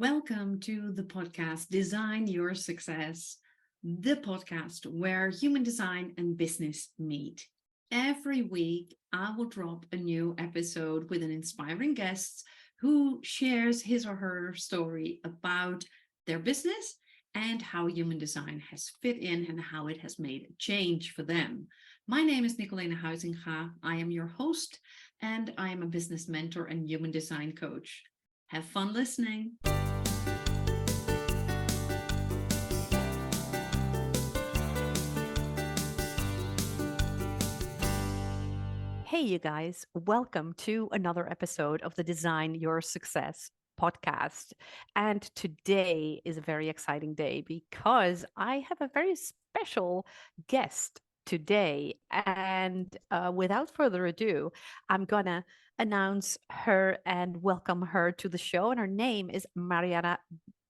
Welcome to the podcast Design Your Success, the podcast where human design and business meet. Every week, I will drop a new episode with an inspiring guest who shares his or her story about their business and how human design has fit in and how it has made a change for them. My name is Nicolene Huizinga. I am your host, and I am a business mentor and human design coach. Have fun listening. Hey, you guys, welcome to another episode of the Design Your Success podcast. And today is a very exciting day because I have a very special guest today. And without further ado, I'm going to announce her and welcome her to the show. And her name is Marianna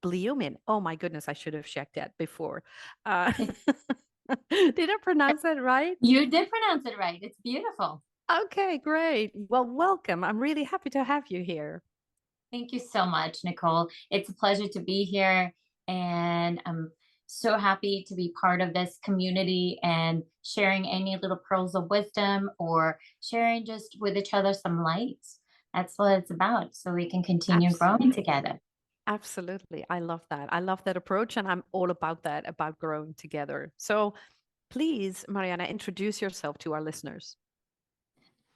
Blyumin. Oh, my goodness, I should have checked that before. Did I pronounce that right? You did pronounce it right. It's beautiful. Okay, great. Well, welcome. I'm really happy to have you here. Thank you so much, Nicole. It's a pleasure to be here. And I'm so happy to be part of this community and sharing any little pearls of wisdom or sharing just with each other some lights. That's what it's about. So we can continue growing Absolutely. together. Absolutely. I love that. I love that approach. And I'm all about that, about growing together. So please, Marianna, introduce yourself to our listeners.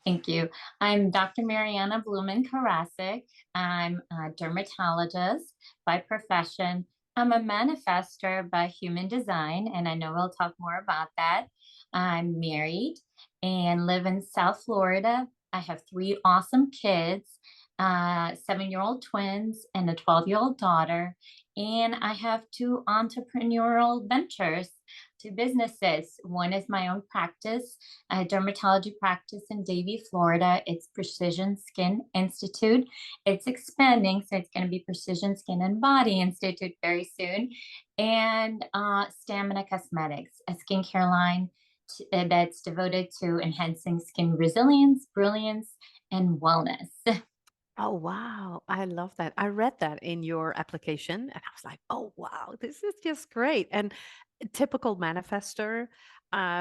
Thank you. I'm Dr. Marianna Blyumin-Karasik. I'm a dermatologist by profession. I'm a manifestor by human design, and I know we'll talk more about that. I'm married and live in South Florida. I have three awesome kids, 7-year-old twins and a 12-year-old daughter. And I have two entrepreneurial ventures, two businesses. One is my own practice, a dermatology practice in Davie, Florida. It's Precision Skin Institute. It's expanding, so it's going to be Precision Skin and Body Institute very soon. And Stamina Cosmetics, a skincare line that's devoted to enhancing skin resilience, brilliance, and wellness. Oh, wow. I love that. I read that in your application and I was like, oh, wow, this is just great. And typical manifester,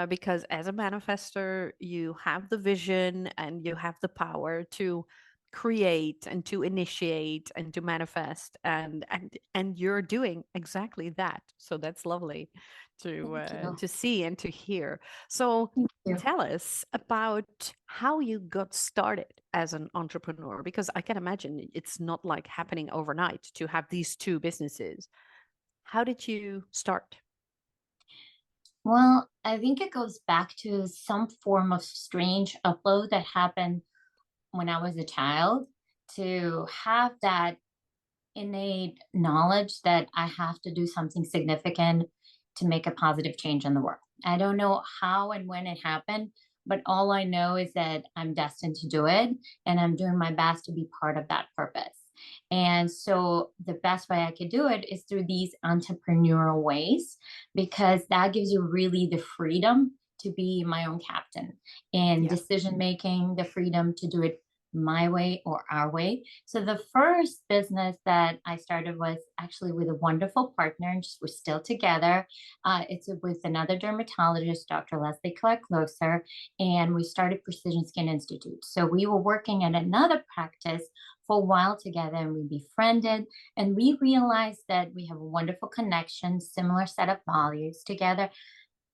because as a manifester, you have the vision and you have the power to create and to initiate and to manifest and you're doing exactly that. So that's lovely Thank you. to see and to hear. So Thank you. tell us about how you got started as an entrepreneur, because I can imagine it's not like happening overnight to have these two businesses. How did you start? Well, I think it goes back to some form of strange upload that happened when I was a child, to have that innate knowledge that I have to do something significant to make a positive change in the world. I don't know how and when it happened, but all I know is that I'm destined to do it and I'm doing my best to be part of that purpose. And so the best way I could do it is through these entrepreneurial ways, because that gives you really the freedom to be my own captain in Yeah. decision making, the freedom to do it my way or our way. So the first business that I started was actually with a wonderful partner, and we're still together. It's with another dermatologist, Dr. Leslie Clark-Loser, and we started Precision Skin Institute. So we were working at another practice for a while together, and we befriended, and we realized that we have a wonderful connection, similar set of values together,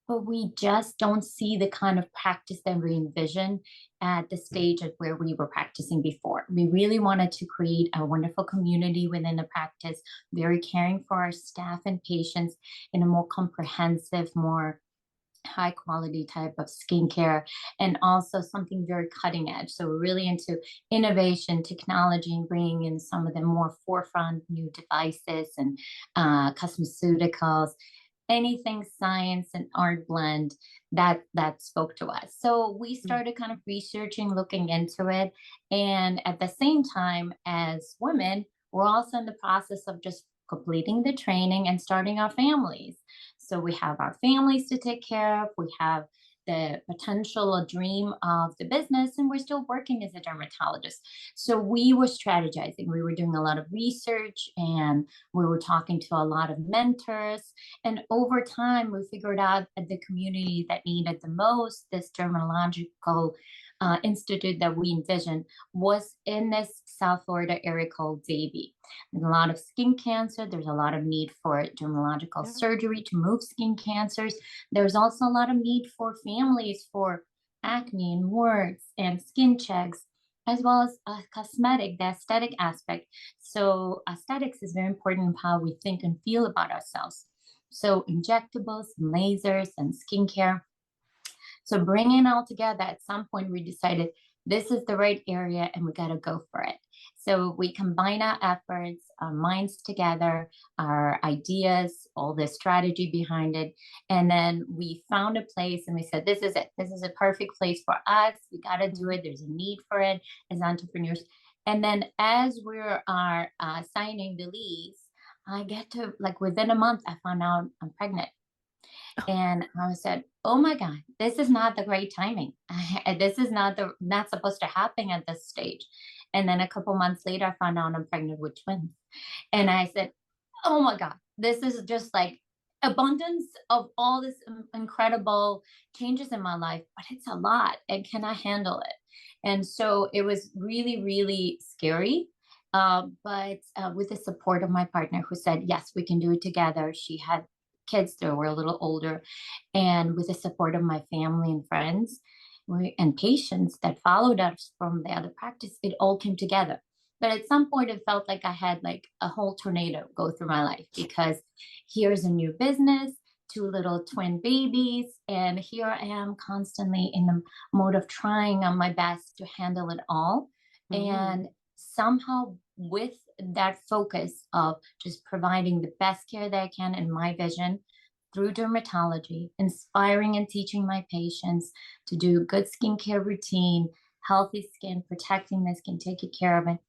but we just don't see the kind of practice that we envision at the stage of where we were practicing before. We really wanted to create a wonderful community within the practice, very caring for our staff and patients in a more comprehensive, more high quality type of skincare, and also something very cutting edge. So we're really into innovation, technology, and bringing in some of the more forefront new devices and cosmeceuticals, anything science and art blend that spoke to us. So we started kind of researching, looking into it, and at the same time, as women, we're also in the process of just completing the training and starting our families. So we have our families to take care of, we have the potential or dream of the business, and we're still working as a dermatologist. So we were strategizing. We were doing a lot of research, and we were talking to a lot of mentors. And over time, we figured out that the community that needed the most this dermatological institute that we envisioned was in this South Florida area called Davie. There's a lot of skin cancer. There's a lot of need for dermatological Yeah. surgery to move skin cancers. There's also a lot of need for families for acne and warts and skin checks, as well as cosmetic, the aesthetic aspect. So aesthetics is very important in how we think and feel about ourselves. So injectables, lasers, and skincare. So bringing it all together, at some point we decided this is the right area and we got to go for it. So we combine our efforts, our minds together, our ideas, all the strategy behind it. And then we found a place and we said, this is it. This is a perfect place for us. We got to do Mhm. it. There's a need for it as entrepreneurs. And then as we are signing the lease, I get to, like, within a month, I found out I'm pregnant. Oh, And I said, "Oh my God, this is not the great timing. This is not supposed to happen at this stage." And then a couple months later, I found out I'm pregnant with twins. And I said, "Oh my God, this is just like abundance of all this incredible changes in my life, but it's a lot. And can I handle it?" And so it was really, really scary. But with the support of my partner who said, "Yes, we can do it together." She had kids that were a little older, and with the support of my family and friends and patients that followed us from the other practice, it all came together. But at some point, it felt like I had like a whole tornado go through my life, because here's a new business, two little twin babies, and here I am constantly in the mode of trying on my best to handle it all. mm, And somehow, with that focus of just providing the best care that I can in my vision through dermatology, inspiring and teaching my patients to do good skincare routine, healthy skin, protecting the skin, taking care of it,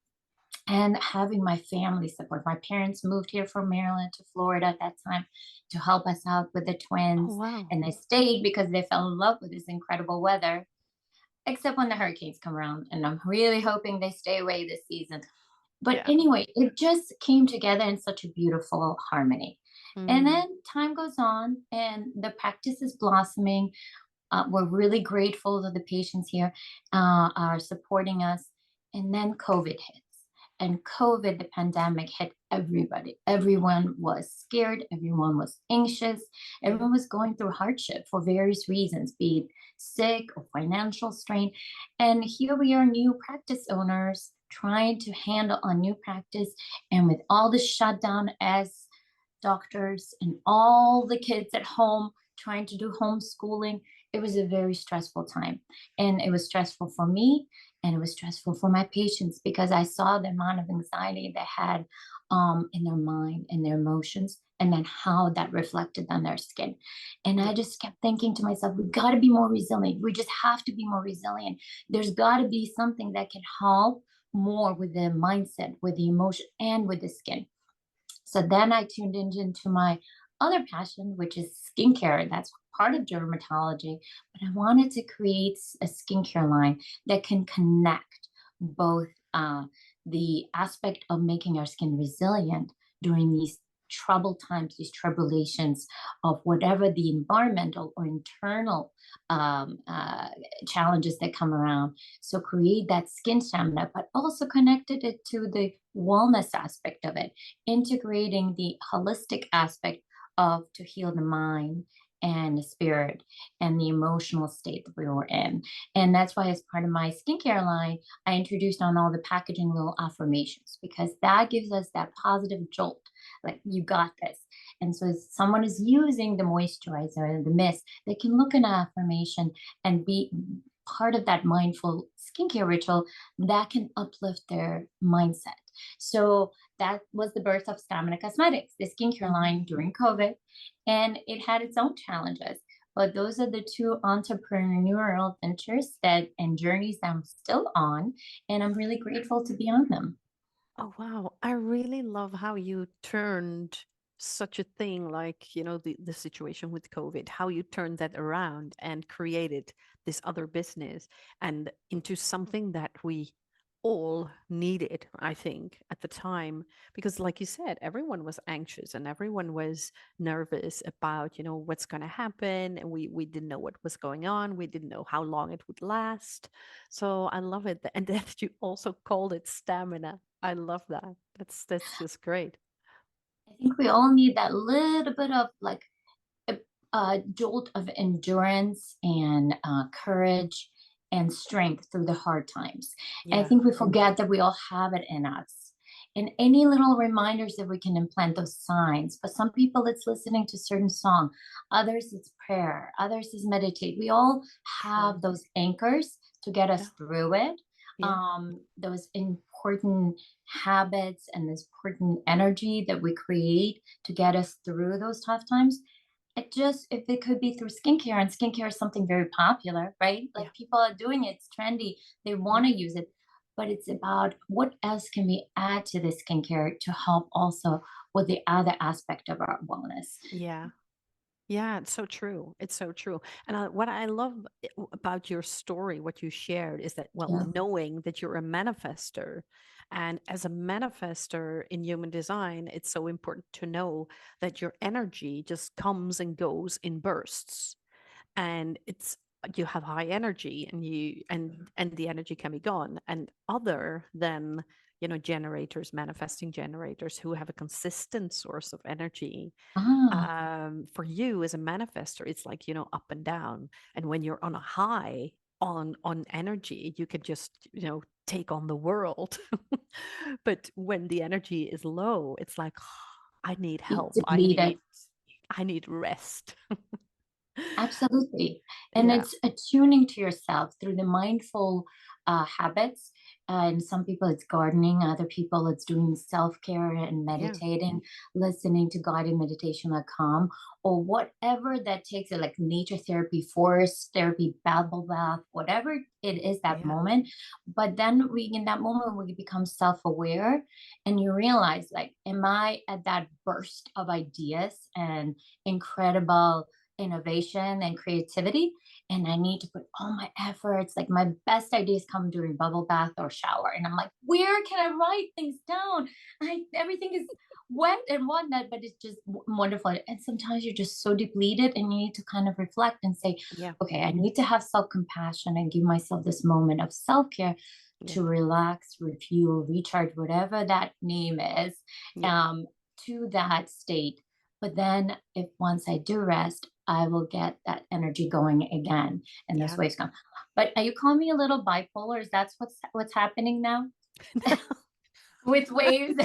and having my family support. My parents moved here from Maryland to Florida at that time to help us out with the oh twins. wow. And they stayed because they fell in love with this incredible weather, except when the hurricanes come around. And I'm really hoping they stay away this season. But Yeah. anyway, it just came together in such a beautiful harmony. And Mm, then time goes on and the practice is blossoming. We're really grateful that the patients here are supporting us. And then COVID hits. And COVID, the pandemic, hit everybody. Everyone was scared. Everyone was anxious. yeah. Everyone was going through hardship for various reasons, be it sick or financial strain. And here we are, new practice owners, trying to handle a new practice. And with all the shutdown as doctors and all the kids at home trying to do homeschooling, it was a very stressful time. And it was stressful for me, and it was stressful for my patients, because I saw the amount of anxiety they had in their mind and their emotions, and then how that reflected on their skin. And I Yeah. just kept thinking to myself, we got to be more resilient. We just have to be more resilient. There's got to be something that can help more with the mindset, with the emotion, and with the skin. So then I tuned into my other passion, which is skincare. That's part of dermatology. But I wanted to create a skincare line that can connect both the aspect of making our skin resilient during these troubled times, these tribulations of whatever the environmental or internal um, uh, challenges that come around. So create that skin stamina, but also connected it to the wellness aspect of it, integrating the holistic aspect of to heal the mind and the spirit and the emotional state that we were in. And that's why, as part of my skincare line, I introduced on all the packaging little affirmations, because that gives us that positive jolt, like, you got this. And so if someone is using the moisturizer, the mist, they can look at an affirmation and be part of that mindful skincare ritual that can uplift their mindset. So that was the birth of Stamina Cosmetics, the skincare Mhm. line during COVID. And it had its own challenges. But those are the two entrepreneurial ventures that and journeys that I'm still on. And I'm really grateful to be on them. Oh wow. I really love how you turned such a thing like, the situation with COVID, how you turned that around and created this other business and into something that we all needed, I think, at the time. Because, like you said, everyone was anxious and everyone was nervous about, what's going to happen. And we didn't know what was going on. We didn't know how long it would last. So I love it. And that you also called it stamina. I love that. That's just great. I think we all need that little bit of like jolt of endurance and courage and strength through the hard times. And I Yeah. think we forget that we all have it in us. And any little reminders that we can implant those signs. For some people, it's listening to a certain song. Others, it's prayer. Others is meditate. We all True. have those anchors to get Yeah. us through it. Yeah. Those important habits and this important energy that we create to get us through those tough times. It just, if it could be through skincare, and skincare is something very popular, right? Yeah. Like people are doing it, it's trendy, they Yeah. want to use it, but it's about what else can we add to the skincare to help also with the other aspect of our wellness. Yeah. Yeah, it's so true. It's so true. And what I love about your story, what you shared, is that, well, Yeah. knowing that you're a manifester. And as a manifester in human design, it's so important to know that your energy just comes and goes in bursts. And it's you have high energy and and the energy can be gone. And other than, generators, manifesting generators who have a consistent source of energy, Ah, for you as a manifester, it's like, up and down. And when you're on a high on energy, you can just, take on the world. But when the energy is low, it's like, I need it's help. I depleted. need rest. Absolutely. And Yeah. it's attuning to yourself through the mindful habits. And some people it's gardening, other people it's doing self care and Yeah. meditating, listening to guided meditation like Calm, or whatever that takes it, like nature therapy, forest therapy, bubble bath, whatever it is that Yeah. moment. But then in that moment, we become self aware and you realize, like, am I at that burst of ideas and incredible innovation and creativity, and I need to put all my efforts, like my best ideas come during bubble bath or shower, and I'm like, where can I write things down? Everything is wet and whatnot, but it's just wonderful. And sometimes you're just so depleted and you need to kind of reflect and say, Yeah. okay, I need to have self-compassion and give myself this moment of self-care Yeah. to relax, refuel, recharge, whatever that name is, Yeah. um, to that state. But then, if once I do rest, I will get that energy going again, and those Yeah. waves come. But are you calling me a little bipolar? Is that what's happening now with waves?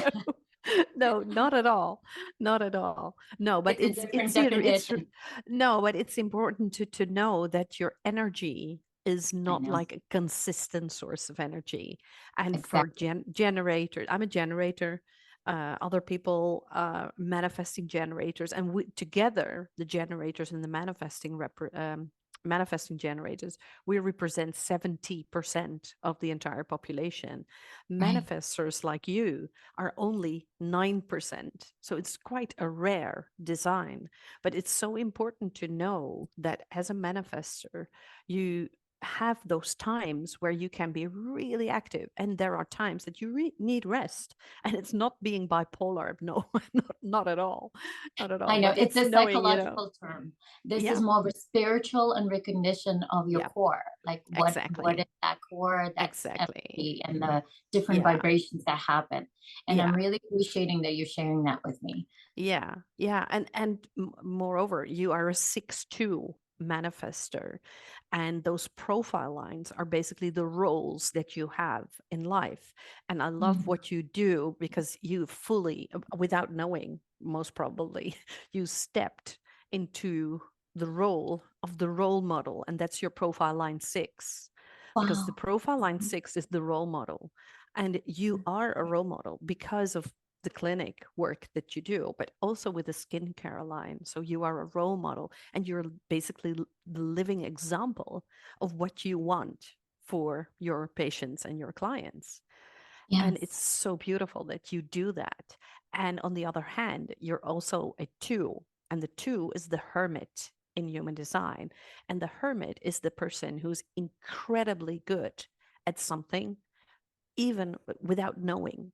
No, not at all. Not at all. No, but It's a different definition. no, but it's important to know that your energy is I not know like a consistent source of energy. And for exactly. generators, I'm a generator. Other people manifesting generators, and together, the generators and the manifesting generators, we represent 70% of the entire population. Right. Manifestors like you are only 9%. So it's quite a rare design. But it's so important to know that as a manifester, you have those times where you can be really active, and there are times that you need rest. And it's not being bipolar. No, not at all. Not at all. I know But it's it's a knowing, psychological term. This is yeah, more of a spiritual and recognition of your yeah, core. Like what is exactly. that core? That's Exactly. energy and the different Yeah. vibrations that happen. And I'm Yeah. really appreciating that you're sharing that with me. Yeah, yeah, and moreover, you are a 6-2 manifester, and those profile lines are basically the roles that you have in life. And I love Mm. what you do because you fully, without knowing, most probably, you stepped into the role of the role model, and that's your profile line 6. Because the Wow. profile line 6 is the role model, and you are a role model because of the clinic work that you do, but also with the skincare line. So you are a role model and you're basically the living example of what you want for your patients and your clients. And it's Yes. so beautiful that you do that. And on the other hand, you're also a two, and the two is the hermit in human design. And the hermit is the person who's incredibly good at something, even without knowing.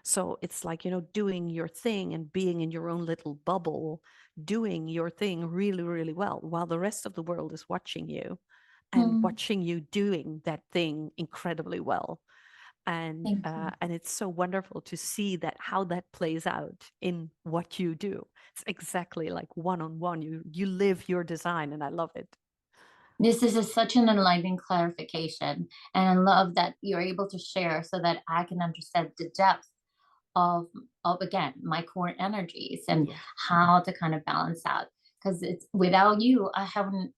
So it's like, doing your thing and being in your own little bubble, doing your thing really, really well, while the rest of the world is watching you and Mm, watching you doing that thing incredibly well. thank you. And it's so wonderful to see that how that plays out in what you do. It's exactly like one on one. You live your design, and I love it. This is such an enlightening clarification. And I love that you're able to share so that I can understand the depth of again my core energies and Yeah, how to kind of balance out. Because it's without you, I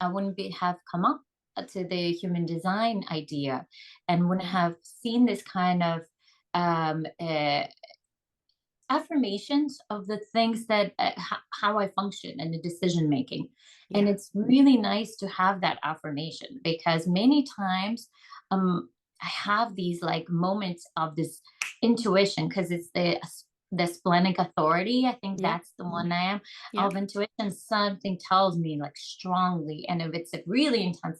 wouldn't be have come up to the human design idea and wouldn't yeah, have seen this kind of affirmations of the things that how I function and the decision making. And yeah, it's really nice to have that affirmation because many times I have these like moments of this intuition because it's the splenic authority. I think yeah, that's the one I am yeah, of intuition. Something tells me like strongly, and if it's like really intense,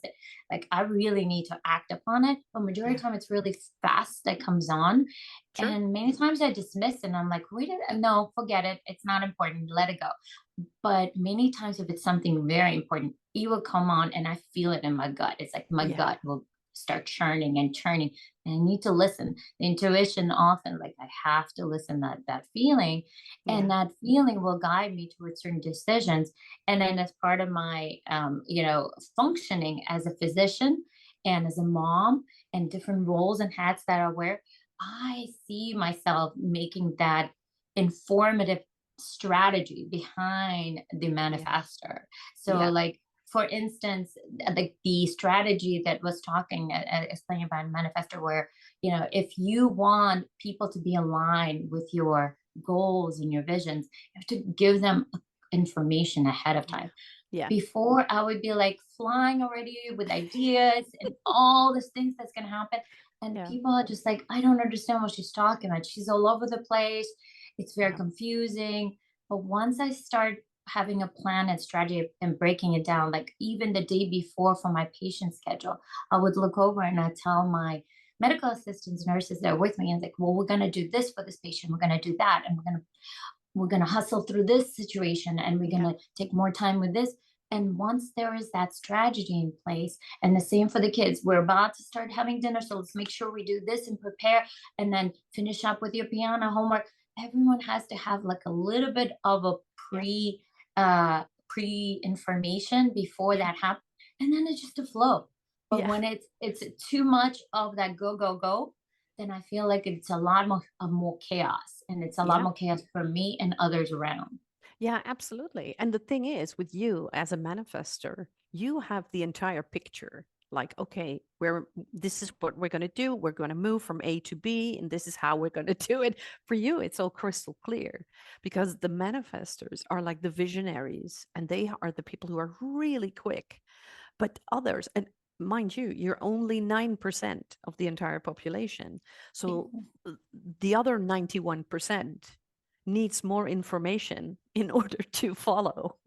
like I really need to act upon it. But majority of yeah. the time, it's really fast that comes on, Sure. and many times I dismiss it and I'm like, wait, no, forget it. It's not important. Let it go. But many times, if it's something very important, it will come on and I feel it in my gut. It's like my Yeah, gut will start churning and churning. And I need to listen. The intuition often, like I have to listen that feeling. And yeah, that feeling will guide me towards certain decisions. And then as part of my functioning as a physician and as a mom and different roles and hats that I wear, I see myself making that informative strategy behind the yeah, manifestor. So, yeah, like for instance, the strategy that was talking, explaining about manifestor, where if you want people to be aligned with your goals and your visions, you have to give them information ahead of yeah, time. yeah, Before I would be like flying already with ideas and all these things that's going to happen. And yeah, people are just like, I don't understand what she's talking about. She's all over the place. It's very yeah, confusing. But once I start having a plan and strategy and breaking it down, like even the day before for my patient schedule, I would look over and I tell my medical assistants, nurses that are with me, and like, well, we're going to do this for this patient. We're going to do that. And we're going to hustle through this situation and we're going yeah, to take more time with this. And once there is that strategy in place, and the same for the kids, we're about to start having dinner, so let's make sure we do this and prepare and then finish up with your piano homework. Everyone has to have like a little bit of a yeah, pre information before yeah, that happens, and then it's just a flow. But yeah. when it's too much of that go go go, then I feel like it's a lot more chaos, and it's a lot Yeah. more chaos for me and others around. Yeah, absolutely. And the thing is, with you as a manifester, you have the entire picture. Like, okay, this is what we're going to do. We're going to move from A to B, and this is how we're going to do it. For you, it's all crystal clear because the manifestors are like the visionaries, and they are the people who are really quick. But others, and mind you, you're only 9% of the entire population. So the other 91% needs more information in order to follow.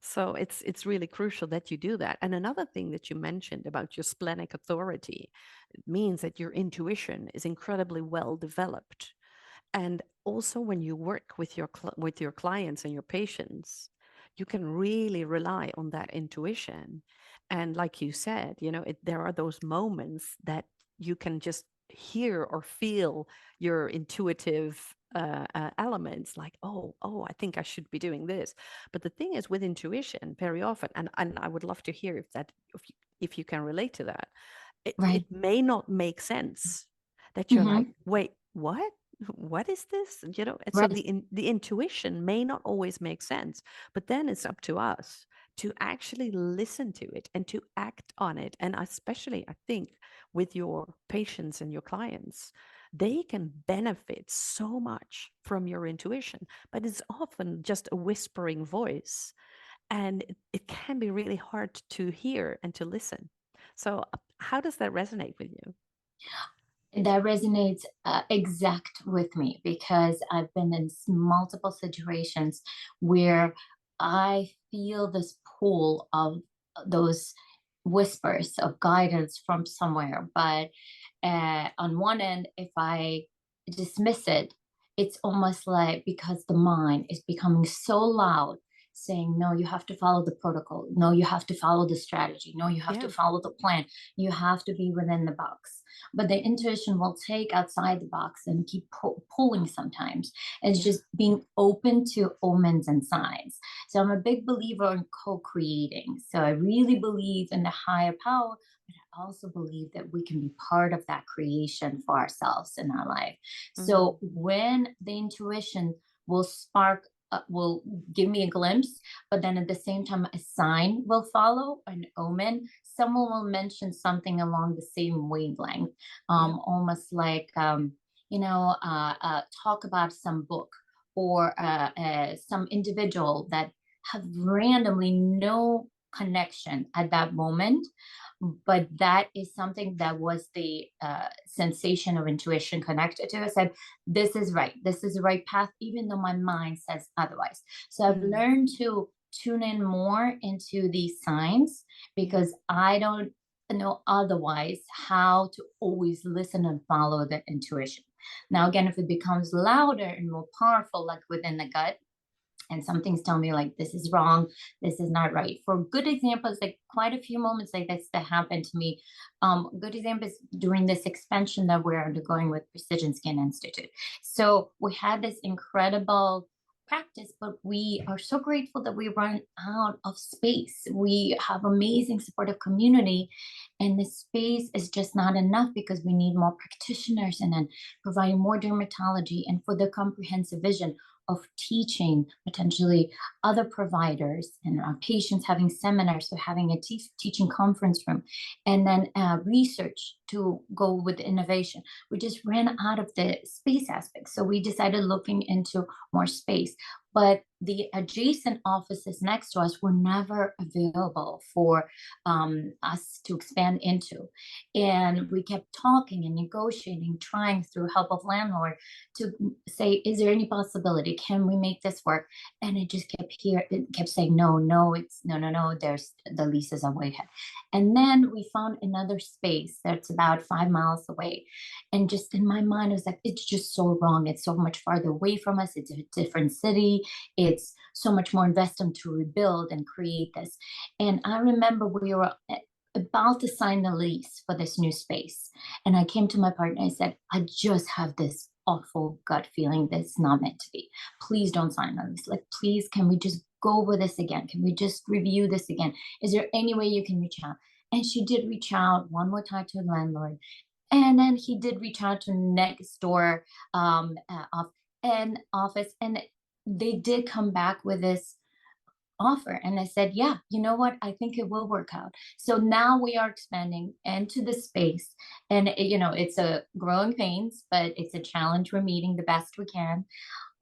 So it's really crucial that you do that. And another thing that you mentioned about your splenic authority, it means that your intuition is incredibly well developed. And also when you work with your clients and your patients, you can really rely on that intuition. And like you said, there are those moments that you can just hear or feel your intuitive elements, like, oh, I think I should be doing this. But the thing is with intuition, very often, and I would love to hear if you can relate to that, it Right. may not make sense that you're like, Hmm. wait, what is this? And so Right. the intuition may not always make sense, but then it's up to us to actually listen to it and to act on it. And especially, I think, with your patients and your clients, they can benefit so much from your intuition, but it's often just a whispering voice, and it can be really hard to hear and to listen. So how does that resonate with you? That resonates exact with me because I've been in multiple situations where I feel this pull of those whispers of guidance from somewhere. But on one end, if I dismiss it, it's almost like because the mind is becoming so loud, saying, no, you have to follow the protocol. No, you have to follow the strategy. No, you have to Yeah. follow the plan. You have to be within the box. But the intuition will take outside the box and keep pulling sometimes. It's Yeah. just being open to omens and signs. So I'm a big believer in co-creating. So I really believe in the higher power, but I also believe that we can be part of that creation for ourselves in our life. Mm. So when the intuition will spark, will give me a glimpse, but then at the same time, a sign will follow, an omen. Someone will mention something along the same wavelength, Yeah. almost like, talk about some book or some individual that have randomly no connection at that moment, but that is something that was the sensation of intuition connected to. I said, this is right, this is the right path, even though my mind says otherwise. So I've Mm. learned to tune in more into these signs Yeah. because I don't know otherwise how to always listen and follow the intuition. Now again, if it becomes louder and more powerful, like within the gut, and some things tell me like this is wrong, this is not right. For good examples, like quite a few moments like this that happened to me. Good examples during this expansion that we're undergoing with Precision Skin Institute. So we had this incredible practice, but we are so grateful that we run out of space. We have amazing supportive community, and the space is just not enough because we need more practitioners and then providing more dermatology and for the comprehensive vision of teaching potentially other providers and our patients having seminars, so having a teaching conference room, and then research to go with innovation. We just ran out of the space aspect. So we decided looking into more space. But the adjacent offices next to us were never available for us to expand into. And we kept talking and negotiating, trying through help of landlord to say, is there any possibility? Can we make this work? And it just it kept saying, no, no, it's no, no, no. There's the leases are way ahead. And then we found another space that's about 5 miles away. And just in my mind, I was like, it's just so wrong. It's so much farther away from us. It's a different city. It's so much more investment to rebuild and create this. And I remember we were about to sign the lease for this new space. And I came to my partner and I said, I just have this awful gut feeling that's not meant to be. Please don't sign the lease. Like, please, can we just go over this again? Can we just review this again? Is there any way you can reach out? And she did reach out one more time to the landlord. And then he did reach out to next door office. And they did come back with this offer. And I said, yeah, you know what? I think it will work out. So now we are expanding into the space. And, it's a growing pains, but it's a challenge we're meeting the best we can.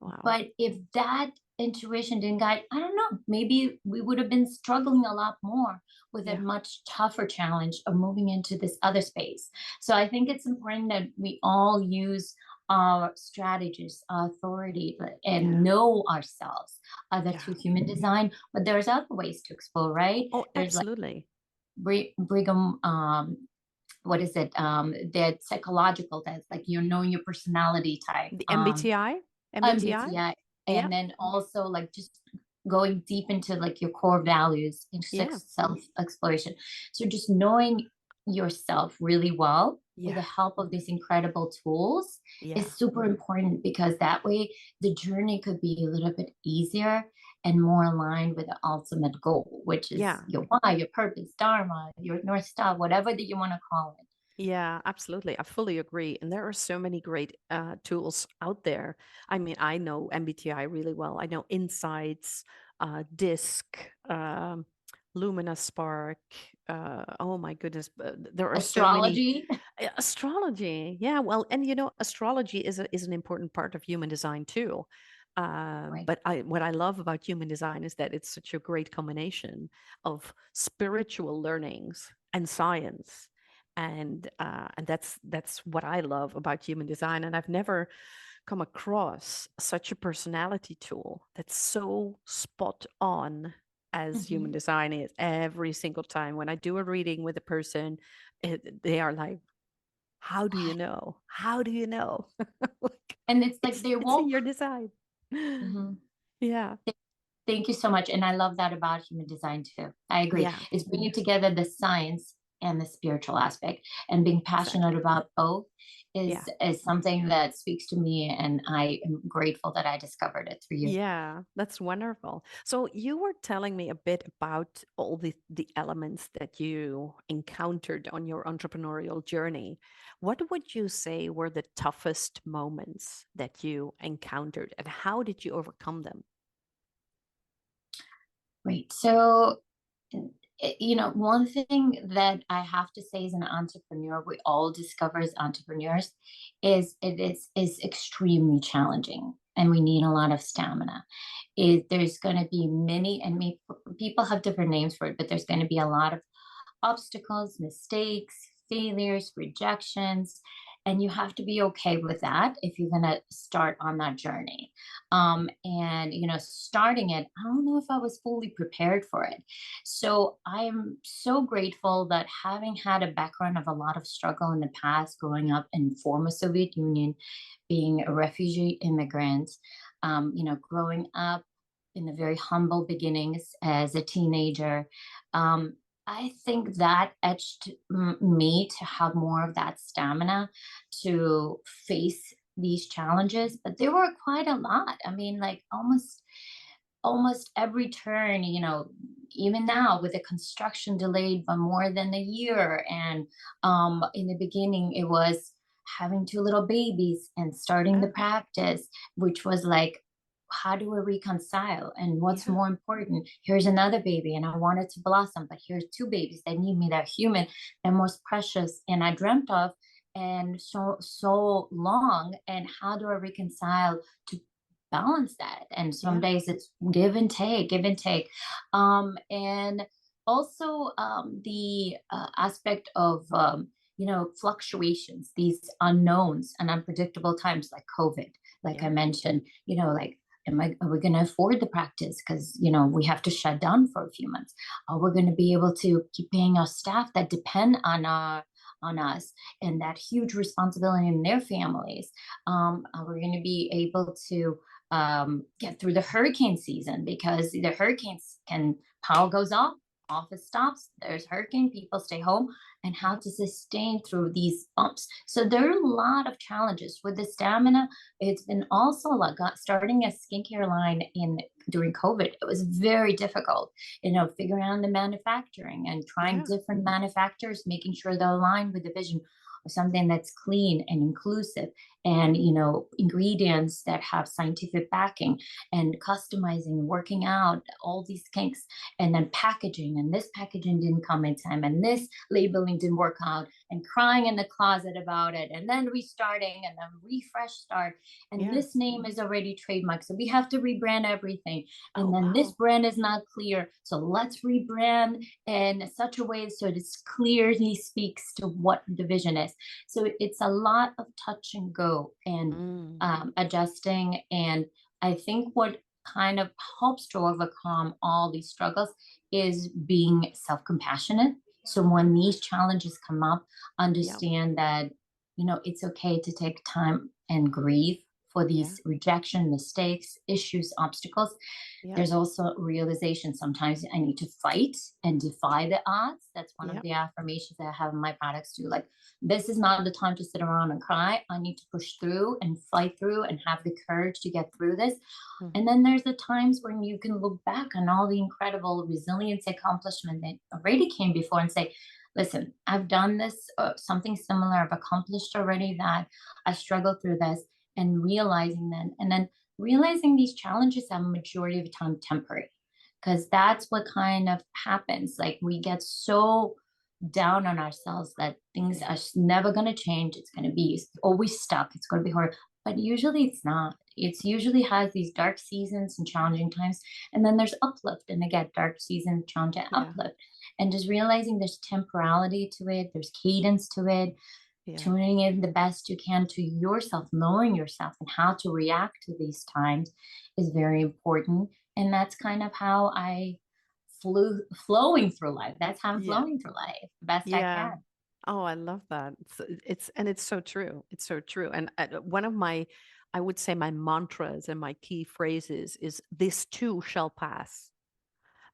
Wow. But if that intuition didn't guide, I don't know, maybe we would have been struggling a lot more with a Yeah. much tougher challenge of moving into this other space. So I think it's important that we all use our strategies, our authority, Yeah. and know ourselves. Yeah. That's through human design, but there's other ways to explore, right? Oh, There's like absolutely. Brigham, what is it? That psychological, that's like you're knowing your personality type. The MBTI? MBTI? MBTI, Yeah. and then also like just going deep into like your core values into Yeah. self exploration. So just knowing yourself really well with Yeah. the help of these incredible tools Yeah. is super important because that way the journey could be a little bit easier and more aligned with the ultimate goal, which is Yeah. your why, your purpose, dharma, your north star, whatever that you want to call it. Yeah, absolutely. I fully agree. And there are so many great tools out there. I mean, I know MBTI really well. I know Insights, DISC, Lumina Spark. Oh my goodness, there are so many. Astrology, Astrology, yeah. Well, and astrology is an important part of human design too. right? But what I love about human design is that it's such a great combination of spiritual learnings and science And that's what I love about human design. And I've never come across such a personality tool that's so spot on as human Mhm. design is. Every single time when I do a reading with a person, they are like, how do you know? How do you know? Like, And it's like they it's in won't. your design. Mhm. Yeah. Thank you so much. And I love that about human design too. I agree. Yeah. It's bringing together the science and the spiritual aspect, and being passionate Exactly. about both Yeah. is something that speaks to me, and I am grateful that I discovered it through you. Yeah, that's wonderful. So you were telling me a bit about all the elements that you encountered on your entrepreneurial journey. What would you say were the toughest moments that you encountered, and how did you overcome them? Great. So, one thing that I have to say as an entrepreneur, we all discover as entrepreneurs, is it is extremely challenging, and we need a lot of stamina. There's going to be many, and people have different names for it, but there's going to be a lot of obstacles, mistakes, failures, rejections, and you have to be okay with that if you're going to start on that journey. And starting it, I don't know if I was fully prepared for it. So I am so grateful that, having had a background of a lot of struggle in the past, growing up in former Soviet Union, being a refugee immigrant, growing up in the very humble beginnings as a teenager, um, I think that etched me to have more of that stamina to face these challenges. But there were quite a lot. I mean, like almost every turn, even now with the construction delayed by more than a year. And in the beginning, it was having two little babies and starting the Yeah. practice, which was like, how do we reconcile? And what's Yeah. more important? Here's another baby, and I want it to blossom, but here's two babies that need me, they're human, they're most precious, and I dreamt of and so long. And how do I reconcile to balance that? And some Yeah. days it's give and take, give and take. And also the aspect of fluctuations, these unknowns and unpredictable times, like COVID, like I Yeah. mentioned, like, are we going to afford the practice? Because, we have to shut down for a few months. Are we going to be able to keep paying our staff that depend on us, and that huge responsibility in their families? Are we going to be able to get through the hurricane season? Because the hurricanes can, power goes off, office stops, there's hurricane, people stay home, and how Yeah. to sustain through these bumps. So there are a lot of challenges with the stamina. It's been also a lot. Starting a skincare line in during COVID, it was very difficult. Figuring out the manufacturing and trying Yeah. different manufacturers, making sure they're aligned with the vision of something that's clean and inclusive, and ingredients that have scientific backing, and customizing, working out all these kinks, and then packaging, and this packaging didn't come in time, and this labeling didn't work out, and crying in the closet about it, and then restarting, and then refresh start, and Yeah. this name is already trademarked, so we have to rebrand everything, Oh, and then this wow. brand is not clear, so let's rebrand in such a way so it clearly speaks to what the vision is. So it's a lot of touch and go, and Mm. adjusting. And I think what kind of helps to overcome all these struggles is being self compassionate. So when these challenges come up, Yeah. understand that, it's okay to take time and grieve for Yeah. these rejection, mistakes, issues, obstacles. Yeah. There's also realization, sometimes I need to fight and defy the odds. That's one of Yeah. the affirmations that I have in my products too. Like, this is not the time to sit around and cry. I need to push through and fight through and have the courage to get through this. And Hmm. then there's the times when you can look back on all the incredible resilience accomplishment that already came before and say, listen, I've done this, something similar, I've accomplished already that, I struggled through this, and realizing then, and then realizing these challenges are majority of the time temporary, because that's what kind of happens. Like, we get so down on ourselves that things Yeah. are never going to change. It's going to be always stuck. It's going to be hard. But usually it's not. It's usually has these dark seasons and challenging times, and then there's uplift, and again, dark season, challenging, Yeah. uplift, and just realizing there's temporality to it, there's cadence to it, Yeah. tuning in the best you can to yourself, knowing yourself and how to react to these times is very important. And that's kind of how I flowing through life. That's how I'm Yeah. flowing through life the best I Yeah. can. Oh, I love that. It's so true. It's so true. And one of my, I would say my mantras and my key phrases is this too shall pass.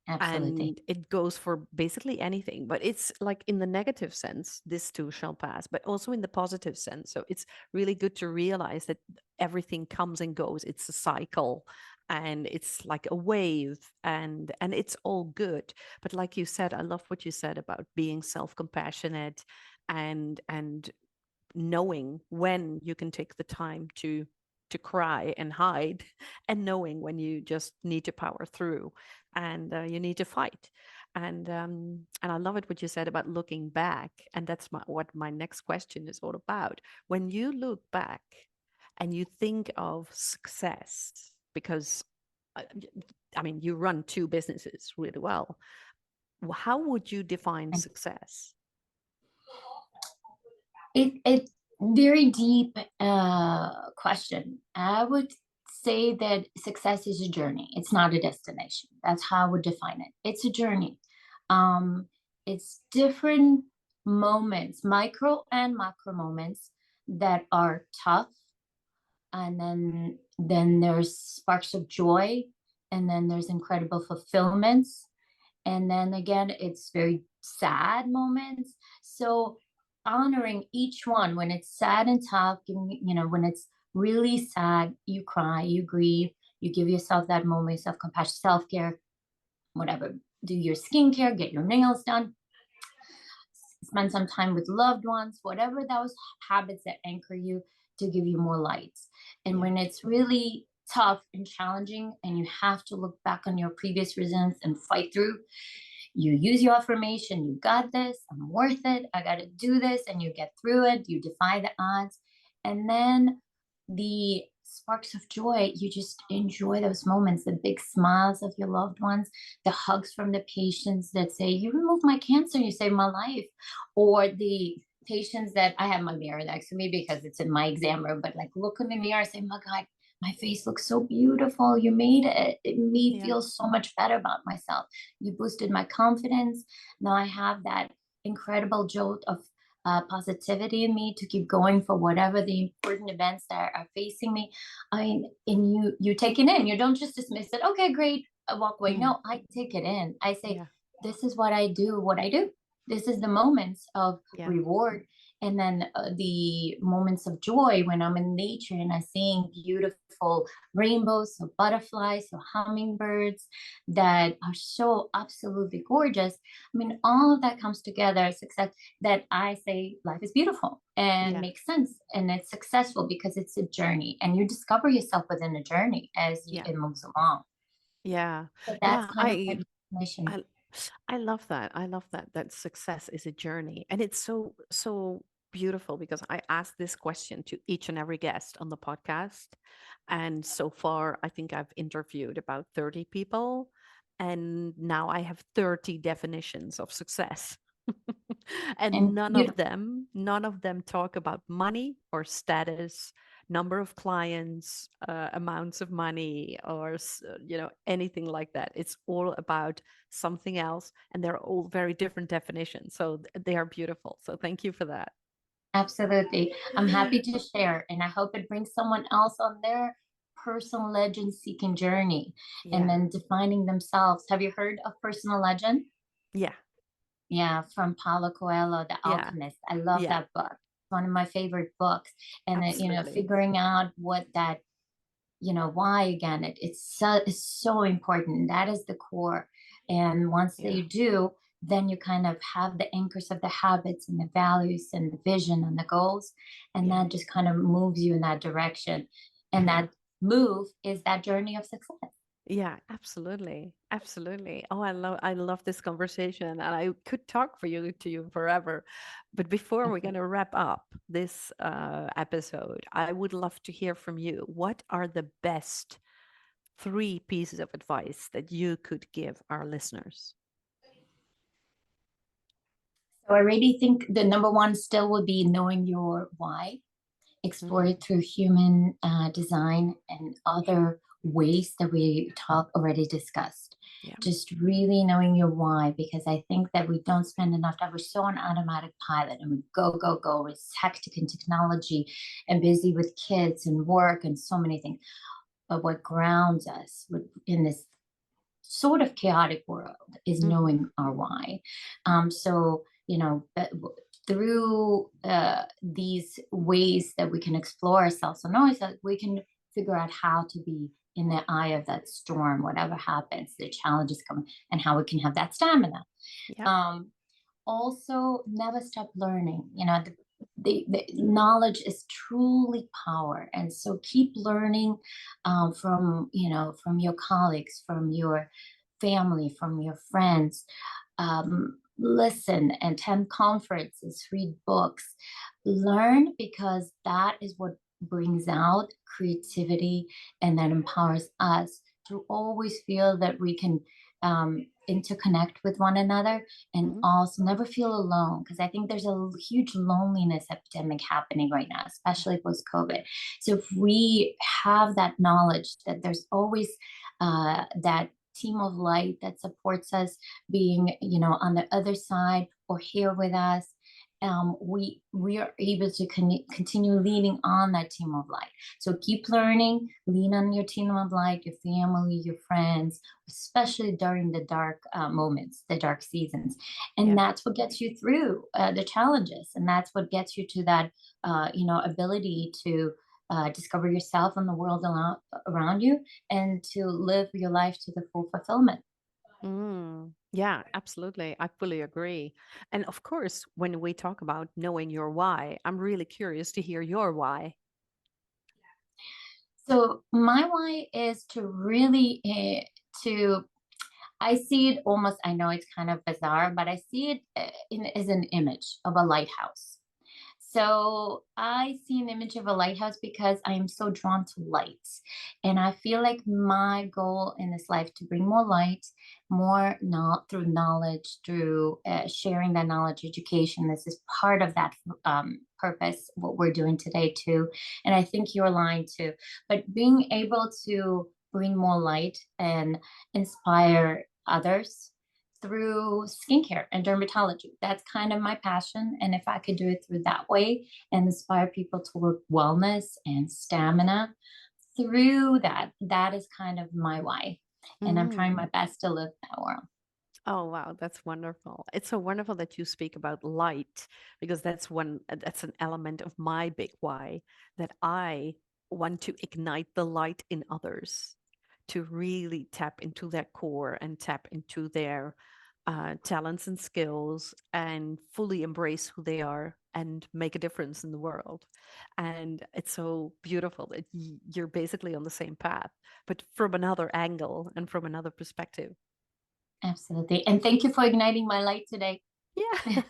Absolutely. And it goes for basically anything, but it's like in the negative sense, this too shall pass, but also in the positive sense. So it's really good to realize that everything comes and goes. It's a cycle, and it's like a wave, and it's all good. But like you said, I love what you said about being self-compassionate, and knowing when you can take the time to cry and hide, and knowing when you just need to power through, and you need to fight. And I love it what you said about looking back, and that's what my next question is all about. When you look back and you think of success, because uh, I mean, you run two businesses really well. How would you define success? It very deep question. I would say that success is a journey. It's not a destination. That's how I would define it. It's a journey. Um, it's different moments, micro and macro moments that are tough, and then there's sparks of joy, and then there's incredible fulfillments, and then again it's very sad moments. So honoring each one, when it's sad and tough, giving, when it's really sad, you cry, you grieve, you give yourself that moment, self-compassion, self-care, whatever, do your skincare, get your nails done, spend some time with loved ones, whatever those habits that anchor you to give you more lights. And Yeah. when it's really tough and challenging and you have to look back on your previous results and fight through, you use your affirmation, you got this, I'm worth it, I got to do this, and you get through it, you defy the odds. And then the sparks of joy, you just enjoy those moments, the big smiles of your loved ones, the hugs from the patients that say, you removed my cancer, you saved my life, or the patients that I have my mirror next to me because it's in my exam room, but like look in the mirror and say, my God, my face looks so beautiful. You made it. It made me Yeah. feel so much better about myself. You boosted my confidence. Now I have that incredible jolt of positivity in me to keep going for whatever the important events that are facing me. I mean, and you take it in. You don't just dismiss it. Okay, great. I walk away. Mm. No, I take it in. I say, Yeah. this is what I do. What I do. This is the moments of Yeah. reward, and then the moments of joy when I'm in nature and I'm seeing beautiful rainbows, so butterflies, so hummingbirds that are so absolutely gorgeous. I mean, all of that comes together, success, that I say life is beautiful and Yeah. makes sense. And it's successful because it's a journey, and you discover yourself within a journey as Yeah. it moves along. Yeah. So that's Yeah. kind of my definition. I I love that. I love that success is a journey. And it's so beautiful because I ask this question to each and every guest on the podcast. And so far, I think I've interviewed about 30 people. And now I have 30 definitions of success. And And beautiful. none of them talk about money or status, number of clients, amounts of money, or anything like that. It's all about something else, and they're all very different definitions. So they are beautiful. So thank you for that. Absolutely. I'm happy to share, and I hope it brings someone else on their personal legend seeking journey and Yeah. then defining themselves. Have you heard of Personal Legend? Yeah. Yeah, from Paulo Coelho, The Yeah. Alchemist. I love Yeah. that book. It's one of my favorite books. And then, Absolutely. figuring out what that, why again, it's so important. That is the core. And once that Yeah. you do, then you kind of have the anchors of the habits and the values and the vision and the goals. And Yeah. that just kind of moves you in that direction. And Yeah. that move is that journey of success. Yeah, absolutely. Absolutely. Oh, I love this conversation and I could talk to you forever. But before we're going to wrap up this episode, I would love to hear from you. What are the best three pieces of advice that you could give our listeners? So I really think the number one still would be knowing your why, explore Mm, it through human design and other ways that we talk already discussed. yeah. Just really knowing your why, because I think that we don't spend enough time. We're so on automatic pilot and we go, go, go. It's hectic in technology and busy with kids and work and so many things. But what grounds us in this sort of chaotic world is Hmm. knowing our why. So, through these ways that we can explore ourselves and always that we can figure out how to be in the eye of that storm, whatever happens, the challenges come, and how we can have that stamina. Yeah. Um, Also, never stop learning. The knowledge is truly power, and so keep learning from your colleagues, from your family, from your friends. Listen and attend conferences, read books, learn, because that is what brings out creativity and that empowers us to always feel that we can interconnect with one another and Hmm. also never feel alone, because I think there's a huge loneliness epidemic happening right now, especially post COVID. So if we have that knowledge that there's always that team of light that supports us, being on the other side or here with us, we are able to continue leaning on that team of light. So keep learning, lean on your team of light, your family, your friends, especially during the dark moments, the dark seasons. And Yeah. that's what gets you through the challenges. And that's what gets you to that, ability to discover yourself and the world around you, and to live your life to the full fulfillment. Mm, yeah, absolutely. I fully agree. And of course, when we talk about knowing your why, I'm really curious to hear your why. So my why is to really to I see it almost, I know it's kind of bizarre, but I see it as an image of a lighthouse. So I see an image of a lighthouse because I am so drawn to lights. And I feel like my goal in this life to bring more light, more not through knowledge, through sharing that knowledge, education. This is part of that purpose, what we're doing today too. And I think your line too. But being able to bring more light and inspire others through skincare and dermatology. That's kind of my passion. And if I could do it through that way and inspire people toward wellness and stamina through that, that is kind of my why. And I'm trying Mm. my best to live that world. Oh, wow, that's wonderful. It's so wonderful that you speak about light because that's an element of my big why, that I want to ignite the light in others, to really tap into their core and tap into their talents and skills and fully embrace who they are and make a difference in the world. And it's so beautiful that you're basically on the same path, but from another angle and from another perspective. Absolutely. And thank you for igniting my light today. Yeah.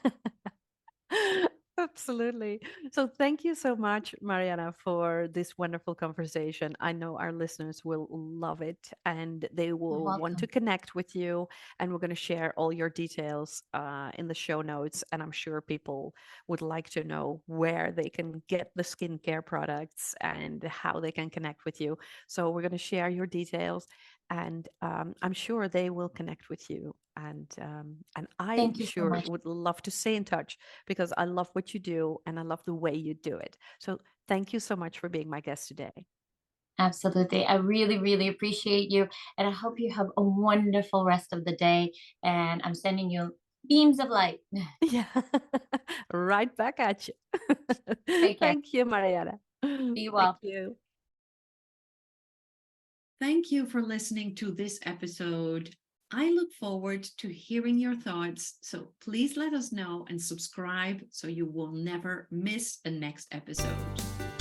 Absolutely. So, thank you so much, Mariana, for this wonderful conversation. I know our listeners will love it and they You're will want to welcome. connect with you. And we're going to share all your details in the show notes. And I'm sure people would like to know where they can get the skincare products and how they can connect with you. So, we're going to share your details and I'm sure they will connect with you. And I Thank you so sure much. would love to stay in touch because I love what you do and I love the way you do it. So thank you so much for being my guest today. Absolutely. I really, really appreciate you. And I hope you have a wonderful rest of the day. And I'm sending you beams of light. Yeah, right back at you. Take care. Thank you, Mariana. Be Thank well. you. Thank you for listening to this episode. I look forward to hearing your thoughts, so please let us know and subscribe so you will never miss a next episode.